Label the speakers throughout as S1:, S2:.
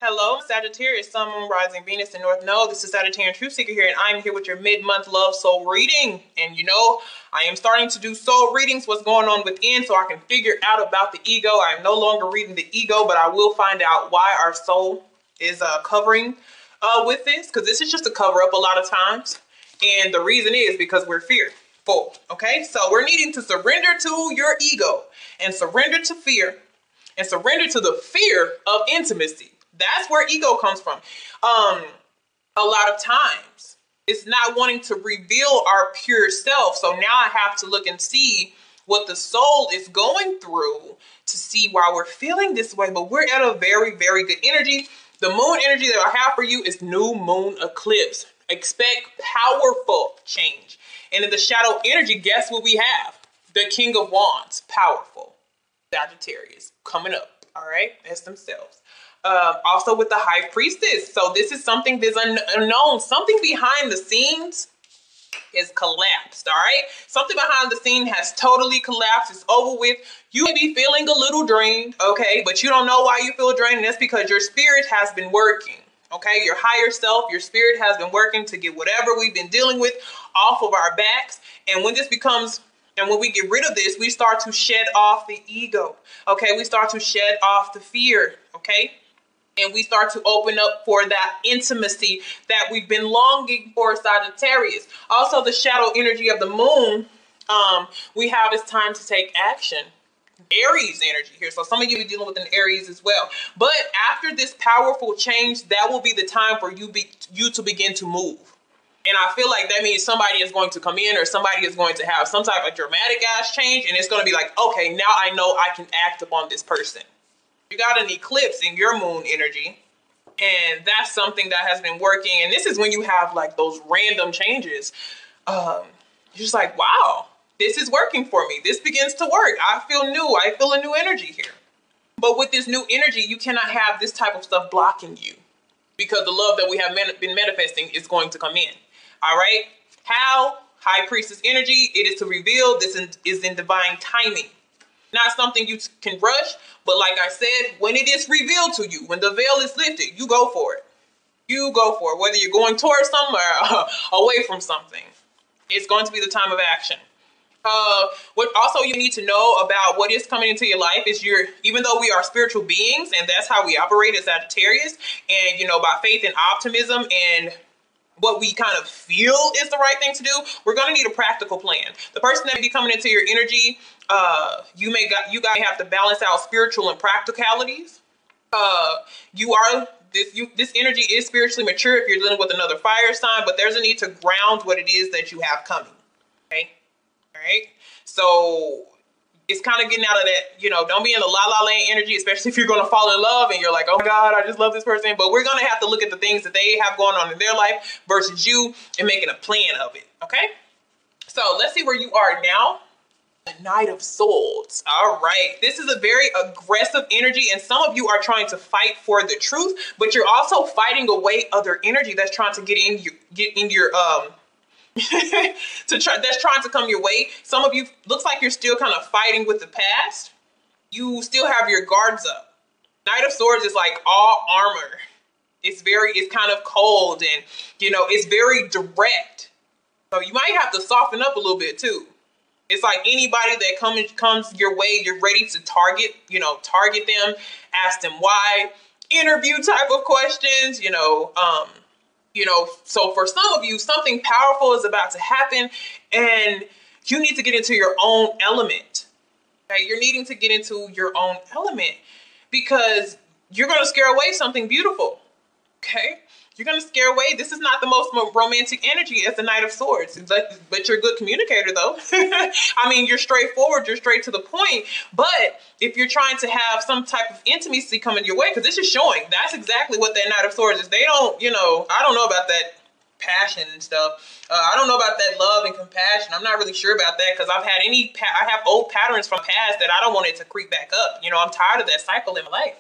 S1: Hello, Sagittarius, Sun, Moon, Rising, Venus, and North Node. This is Sagittarian Truth Seeker here, and I'm here with your mid-month love soul reading. And you know, I am starting to do soul readings, what's going on within, so I can figure out about the ego. I am no longer reading the ego, but I will find out why our soul is covering with this, because this is just a cover-up a lot of times. And the reason is because we're fearful, okay? So we're needing to surrender to your ego and surrender to fear and surrender to the fear of intimacy. That's where ego comes from. A lot of times it's not wanting to reveal our pure self. So now I have to look and see what the soul is going through to see why we're feeling this way. But we're at a very, very good energy. The moon energy that I have for you is new moon eclipse. Expect powerful change. And in the shadow energy, guess what we have? The King of Wands, powerful. Sagittarius coming up. All right, that's themselves. Also with the High Priestess. So this is something that's unknown. Something behind the scenes is collapsed, all right? Something behind the scene has totally collapsed. It's over with. You may be feeling a little drained, okay? But you don't know why you feel drained. And that's because your spirit has been working, okay? Your higher self, your spirit has been working to get whatever we've been dealing with off of our backs. And when this becomes... And when we get rid of this, we start to shed off the ego, okay? We start to shed off the fear, okay? And we start to open up for that intimacy that we've been longing for, Sagittarius. Also, the shadow energy of the moon, we have is time to take action. Aries energy here. So some of you are dealing with an Aries as well. But after this powerful change, that will be the time for you to begin to move. And I feel like that means somebody is going to come in or somebody is going to have some type of dramatic ass change. And it's going to be like, okay, now I know I can act upon this person. You got an eclipse in your moon energy. And that's something that has been working. And this is when you have like those random changes. You're just like, wow, this is working for me. This begins to work. I feel new. I feel a new energy here. But with this new energy, you cannot have this type of stuff blocking you. Because the love that we have been manifesting is going to come in. All right. How? High Priestess energy. It is to reveal. This is in divine timing. Not something you can rush. But like I said, when it is revealed to you, when the veil is lifted, you go for it. You go for it. Whether you're going towards somewhere or away from something, it's going to be the time of action. What also you need to know about what is coming into your life is even though we are spiritual beings and that's how we operate as Sagittarius, and you know, by faith and optimism and what we kind of feel is the right thing to do, we're going to need a practical plan. The person that may be coming into your energy, you guys have to balance out spiritual and practicalities. This energy is spiritually mature if you're dealing with another fire sign, but there's a need to ground what it is that you have coming. Okay. All right. So it's kind of getting out of that, you know, don't be in the la land energy, especially if you're going to fall in love and you're like, oh my God, I just love this person. But we're going to have to look at the things that they have going on in their life versus you and making a plan of it. Okay. So let's see where you are now. The Knight of Swords. All right. This is a very aggressive energy. And some of you are trying to fight for the truth, but you're also fighting away other energy that's trying to get in your that's trying to come your way. Some of you looks like you're still kind of fighting with the past. You still have your guards up. Knight of Swords is like all armor. It's kind of cold and you know, it's very direct. So you might have to soften up a little bit too. It's like anybody that comes your way, you're ready to target them, ask them why, interview type of questions, so for some of you, something powerful is about to happen and you need to get into your own element. Okay? You're needing to get into your own element because you're going to scare away something beautiful. Okay? You're going to scare away. This is not the most romantic energy as the Knight of Swords, but you're a good communicator though. I mean, you're straightforward, you're straight to the point. But if you're trying to have some type of intimacy coming your way, because this is showing, that's exactly what that Knight of Swords is. They don't, I don't know about that passion and stuff. I don't know about that love and compassion. I'm not really sure about that because I have old patterns from past that I don't want it to creep back up. I'm tired of that cycle in my life.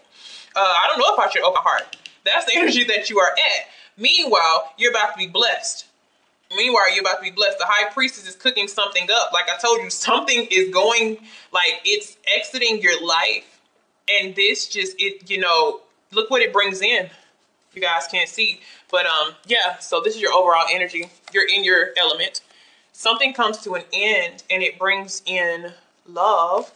S1: I don't know if I should open heart. That's the energy that you are at. Meanwhile, you're about to be blessed. The High Priestess is cooking something up. Like I told you, something is going, like it's exiting your life. And this look what it brings in. You guys can't see, but yeah, so this is your overall energy. You're in your element. Something comes to an end and it brings in love.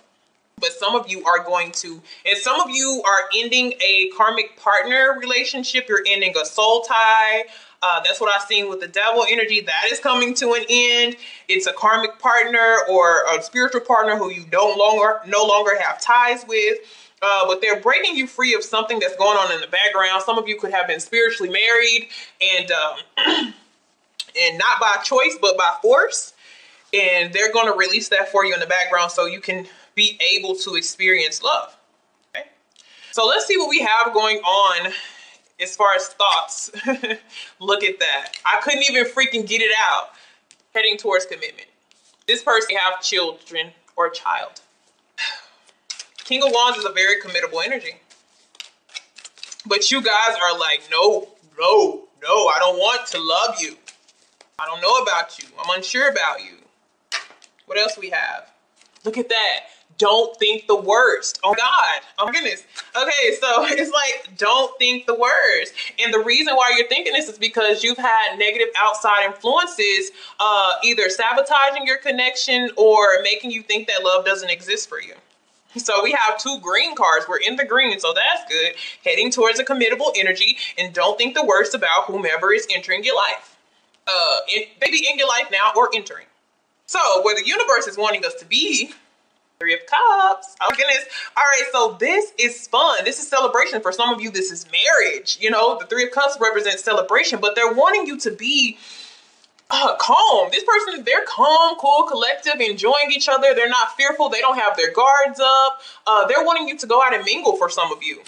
S1: But some of you are going to, and some of you are ending a karmic partner relationship. You're ending a soul tie. That's what I've seen with the devil energy. That is coming to an end. It's a karmic partner or a spiritual partner who you no longer have ties with. But they're breaking you free of something that's going on in the background. Some of you could have been spiritually married and and not by choice, but by force. And they're going to release that for you in the background so you can be able to experience love. Okay. So let's see what we have going on as far as thoughts. Look at that. I couldn't even freaking get it out. Heading towards commitment. This person have children or a child. King of Wands is a very committable energy. But you guys are like, no, I don't want to love you. I don't know about you. I'm unsure about you. What else we have? Look at that. Don't think the worst. Oh God. Oh my goodness. Okay, so it's like, don't think the worst. And the reason why you're thinking this is because you've had negative outside influences, either sabotaging your connection or making you think that love doesn't exist for you. So we have 2 green cards. We're in the green, so that's good. Heading towards a committable energy, and don't think the worst about whomever is entering your life. Maybe in your life now or entering. So where the universe is wanting us to be, 3 of Cups. Oh goodness. All right, so this is fun. This is celebration. For some of you, this is marriage. You know, the 3 of Cups represents celebration, but they're wanting you to be calm. This person, they're calm, cool, collective, enjoying each other. They're not fearful. They don't have their guards up. They're wanting you to go out and mingle for some of you.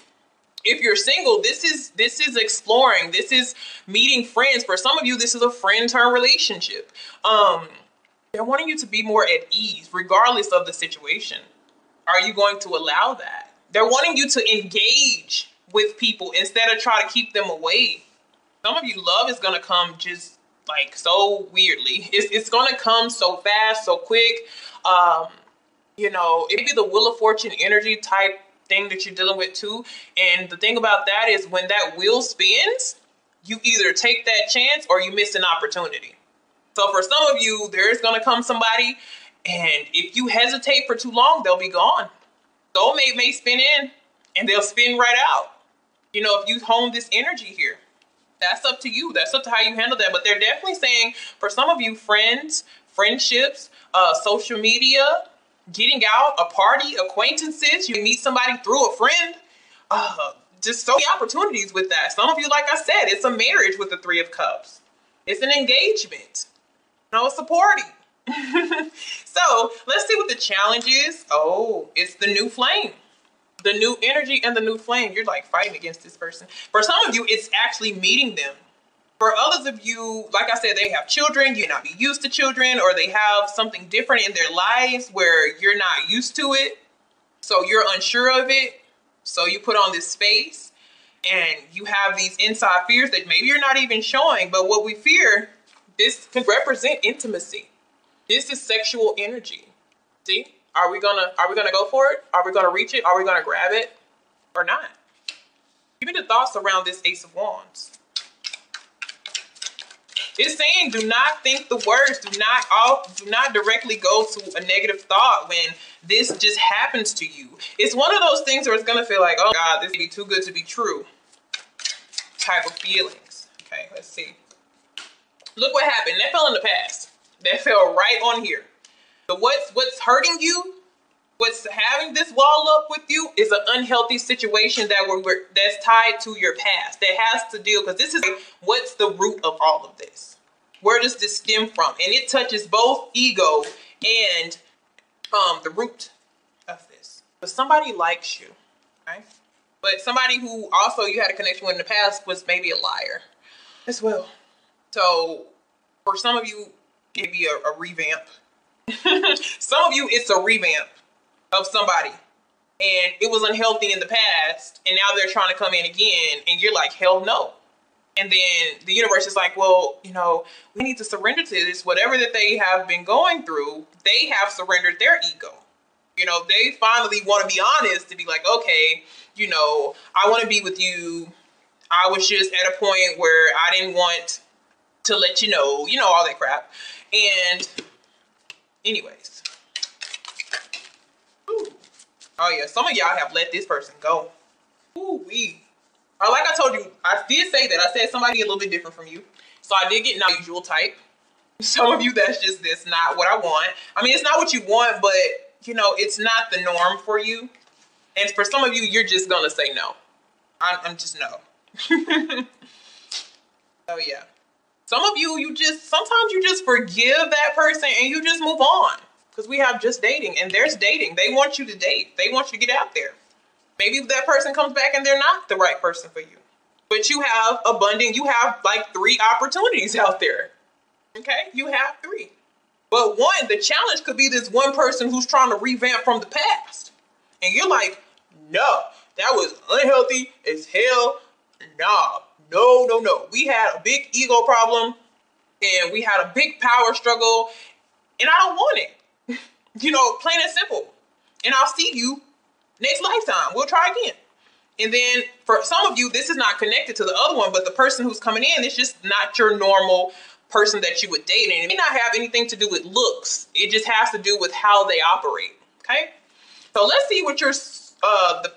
S1: If you're single, this is exploring. This is meeting friends. For some of you, this is a friend-term relationship. They're wanting you to be more at ease, regardless of the situation. Are you going to allow that? They're wanting you to engage with people instead of try to keep them away. Some of you, love is going to come just like so weirdly. It's going to come so fast, so quick. You know, it may be the Wheel of Fortune energy type thing that you're dealing with too. And the thing about that is when that wheel spins, you either take that chance or you miss an opportunity. So for some of you, there's going to come somebody, and if you hesitate for too long, they'll be gone. Soulmate may spin in, and they'll spin right out. You know, if you hone this energy here, that's up to you. That's up to how you handle that. But they're definitely saying, for some of you, friends, friendships, social media, getting out, a party, acquaintances, you meet somebody through a friend, just so many opportunities with that. Some of you, like I said, it's a marriage with the 3 of Cups. It's an engagement. No, it's a party. So let's see what the challenge is. Oh, it's the new flame. The new energy and the new flame. You're like fighting against this person. For some of you, it's actually meeting them. For others of you, like I said, they have children. You not be used to children, or they have something different in their lives where you're not used to it. So you're unsure of it. So you put on this face and you have these inside fears that maybe you're not even showing. But what we fear, this can represent intimacy. This is sexual energy. See? Are we gonna go for it? Are we gonna reach it? Are we gonna grab it or not? Give me the thoughts around this Ace of Wands. It's saying do not think the worst. Do not directly go to a negative thought when this just happens to you. It's one of those things where it's gonna feel like, oh God, this would be too good to be true type of feelings. Okay, let's see. Look what happened. That fell in the past. That fell right on here. But what's hurting you, what's having this wall up with you is an unhealthy situation that's tied to your past. That has to deal, because this is like, what's the root of all of this? Where does this stem from? And it touches both ego and the root of this. But somebody likes you, right? But somebody who also you had a connection with in the past was maybe a liar as well. So for some of you, it'd be a revamp. Some of you, it's a revamp of somebody, and it was unhealthy in the past, and now they're trying to come in again, and you're like, hell no. And then the universe is like, well, you know, we need to surrender to this. Whatever that they have been going through, they have surrendered their ego. You know, they finally want to be honest to be like, okay, you know, I want to be with you. I was just at a point where I didn't want to let you know, all that crap. And anyways. Ooh. Oh yeah, some of y'all have let this person go. Ooh wee. Like I told you, I did say that. I said somebody a little bit different from you. So I did get not usual type. Some of you, that's not what I want. I mean, it's not what you want, but it's not the norm for you. And for some of you, you're just gonna say no. I'm just no. Oh yeah. Some of you, sometimes you just forgive that person and you just move on. Because we have just dating, and there's dating. They want you to date. They want you to get out there. Maybe that person comes back and they're not the right person for you. But you have you have like 3 opportunities out there. Okay? You have 3. But one, the challenge could be this one person who's trying to revamp from the past. And you're like, no, that was unhealthy as hell. Nah, no. We had a big ego problem and we had a big power struggle and I don't want it. Plain and simple. And I'll see you next lifetime. We'll try again. And then for some of you, this is not connected to the other one, but the person who's coming in is just not your normal person that you would date. And it may not have anything to do with looks. It just has to do with how they operate. Okay? So let's see what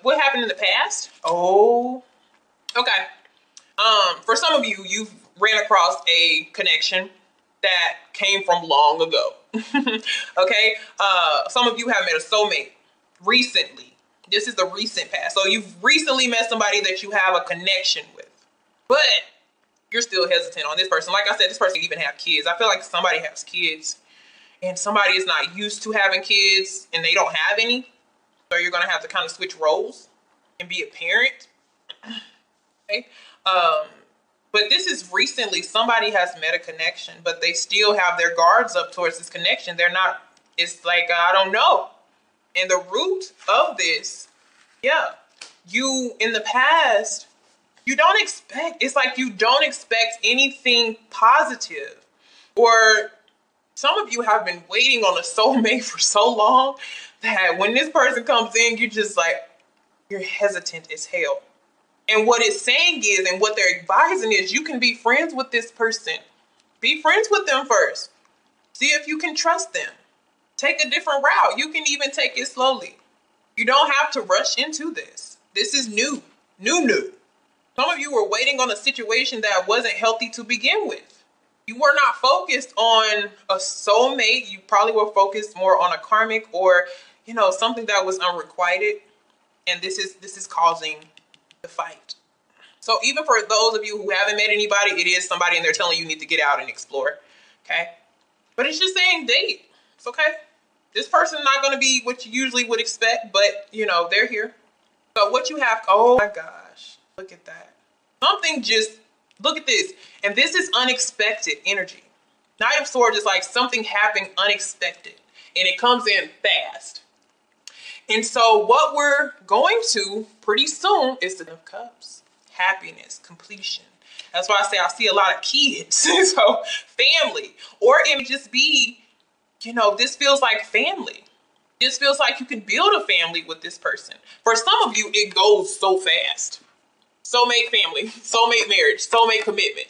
S1: what happened in the past. Oh, okay. For some of you, you've ran across a connection that came from long ago. Okay? Some of you have met a soulmate recently. This is the recent past. So you've recently met somebody that you have a connection with. But you're still hesitant on this person. Like I said, this person even have kids. I feel like somebody has kids and somebody is not used to having kids and they don't have any. So you're going to have to kind of switch roles and be a parent. Okay. But this is recently, somebody has met a connection, but they still have their guards up towards this connection. It's like, I don't know. And the root of this, you in the past, it's like you don't expect anything positive. Or some of you have been waiting on a soulmate for so long that when this person comes in, you're hesitant as hell. And what it's saying is, and what they're advising is, you can be friends with this person. Be friends with them first. See if you can trust them. Take a different route. You can even take it slowly. You don't have to rush into this. This is new. New. Some of you were waiting on a situation that wasn't healthy to begin with. You were not focused on a soulmate. You probably were focused more on a karmic or, something that was unrequited. And this is causing the fight. So even for those of you who haven't met anybody, it is somebody and they're telling you need to get out and explore. Okay. But it's just saying date. It's okay. This person's not going to be what you usually would expect, but they're here. So what you have, oh my gosh, look at that. Look at this. And this is unexpected energy. Knight of Swords is like something happened unexpected and it comes in fast. And so what we're going to pretty soon is the Ten of Cups, happiness, completion. That's why I say I see a lot of kids. So family, or it would just be, this feels like family. This feels like you can build a family with this person. For some of you, it goes so fast. Soulmate family, soulmate marriage, soulmate commitment.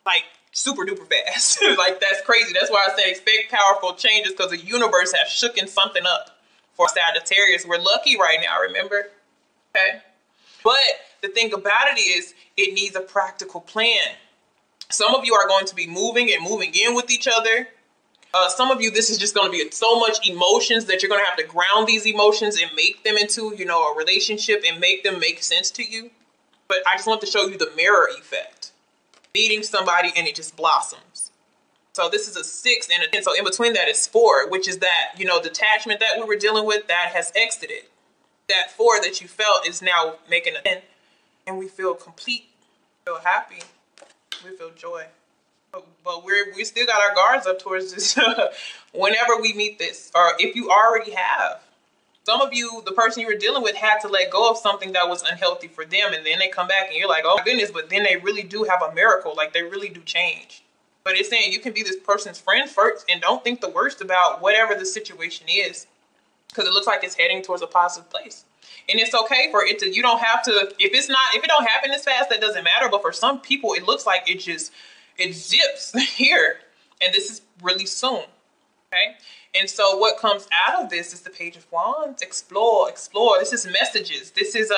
S1: Like super duper fast. Like that's crazy. That's why I say expect powerful changes, because the universe has shooken something up. For Sagittarius, we're lucky right now, remember? Okay. But the thing about it is, it needs a practical plan. Some of you are going to be moving and moving in with each other. Some of you, this is just going to be so much emotions that you're going to have to ground these emotions and make them into, a relationship and make them make sense to you. But I just want to show you the mirror effect. Meeting somebody and it just blossoms. So this is a 6 and a 10. So in between that is 4, which is that, detachment that we were dealing with that has exited. That 4 that you felt is now making a 10. And we feel complete, we feel happy, we feel joy. But we still got our guards up towards this whenever we meet this, or if you already have. Some of you, the person you were dealing with had to let go of something that was unhealthy for them. And then they come back and you're like, oh my goodness, but then they really do have a miracle. Like they really do change. But it's saying you can be this person's friend first and don't think the worst about whatever the situation is. because it looks like it's heading towards a positive place. And it's okay for it to, you don't have to, if it don't happen this fast, that doesn't matter. But for some people, it looks like it zips here. And this is really soon. Okay. And so what comes out of this is the Page of Wands. Explore. This is messages. This is,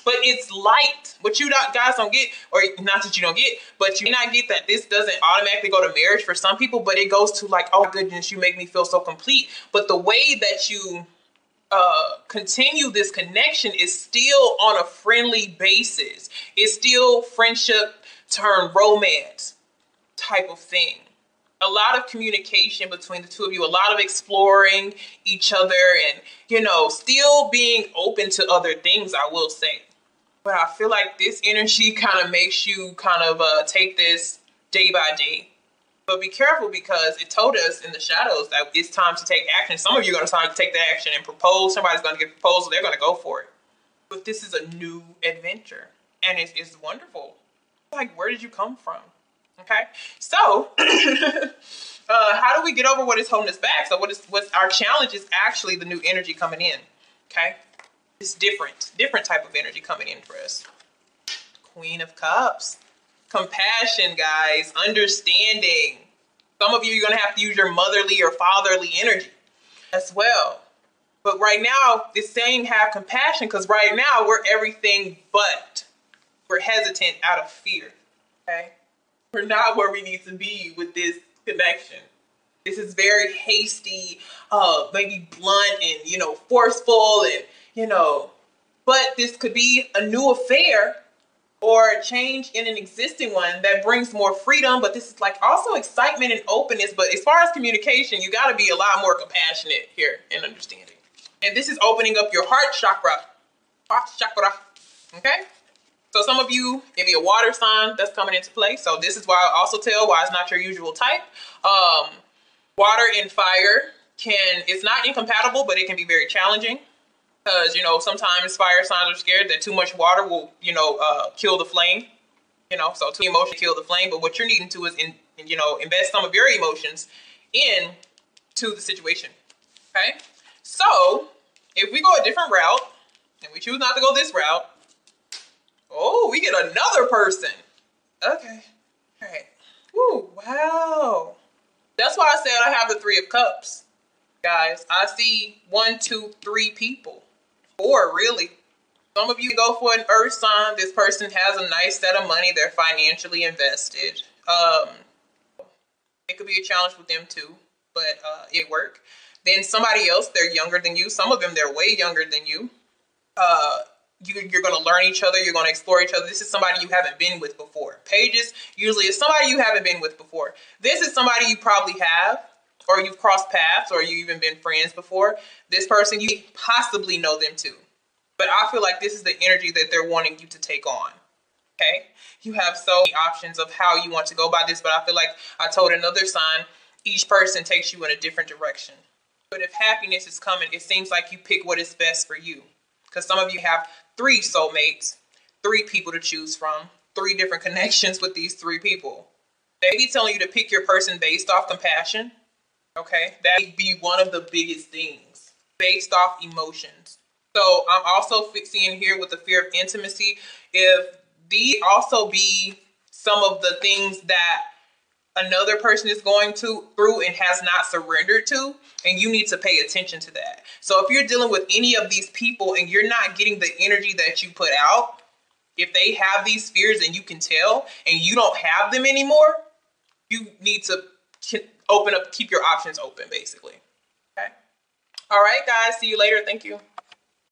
S1: but it's light. What you guys don't get, or not that you don't get, but you may not get that this doesn't automatically go to marriage for some people, but it goes to like, oh goodness, you make me feel so complete. But the way that you continue this connection is still on a friendly basis. It's still friendship turn romance type of thing. A lot of communication between the two of you, a lot of exploring each other and, you know, still being open to other things, I will say. But I feel like this energy kind of makes you kind of take this day by day. But be careful, because it told us in the shadows that it's time to take action. Some of you are going to start to take the action and propose. Somebody's going to get a proposal. They're going to go for it. But this is a new adventure. And it's wonderful. Like, where did you come from? Okay, so how do we get over what is holding us back? So what's our challenge is actually the new energy coming in. Okay, it's different type of energy coming in for us. Queen of Cups, compassion, guys, understanding. Some of you, you're gonna have to use your motherly or fatherly energy as well. But right now, it's saying have compassion, because right now we're everything but. We're hesitant out of fear. Okay. We're not where we need to be with this connection. This is very hasty, maybe blunt and, you know, forceful and, you know, but this could be a new affair or a change in an existing one that brings more freedom. But this is like also excitement and openness. But as far as communication, you got to be a lot more compassionate here and understanding. And this is opening up your heart chakra. Okay. So some of you, maybe a water sign that's coming into play. So this is why I also tell why it's not your usual type. Water and fire it's not incompatible, but it can be very challenging. Because, you know, sometimes fire signs are scared that too much water will, you know, kill the flame. You know, so too emotion kill the flame. But what you're needing to is, invest some of your emotions into the situation. Okay. So if we go a different route and we choose not to go this route, oh, we get another person. Okay. All right. Ooh, wow. That's why I said I have the Three of Cups. Guys, I see 1, 2, 3 people. 4, really. Some of you go for an earth sign. This person has a nice set of money. They're financially invested. It could be a challenge with them too, but it work. Then somebody else, they're younger than you. Some of them, they're way younger than you. You're going to learn each other. You're going to explore each other. This is somebody you haven't been with before. Pages usually is somebody you haven't been with before. This is somebody you probably have, or you've crossed paths, or you've even been friends before. This person, you possibly know them too. But I feel like this is the energy that they're wanting you to take on. Okay? You have so many options of how you want to go by this, but I feel like I told another sign, each person takes you in a different direction. But if happiness is coming, it seems like you pick what is best for you. Because some of you have 3 soulmates, 3 people to choose from, 3 different connections with these 3 people. They be telling you to pick your person based off compassion. Okay, that would be one of the biggest things, based off emotions. So I'm also seeing here with the fear of intimacy, if these also be some of the things that another person is going through and has not surrendered to, and you need to pay attention to that. So if you're dealing with any of these people and you're not getting the energy that you put out, if they have these fears and you can tell and you don't have them anymore, you need to keep your options open, basically. Okay. All right, guys. See you later. Thank you.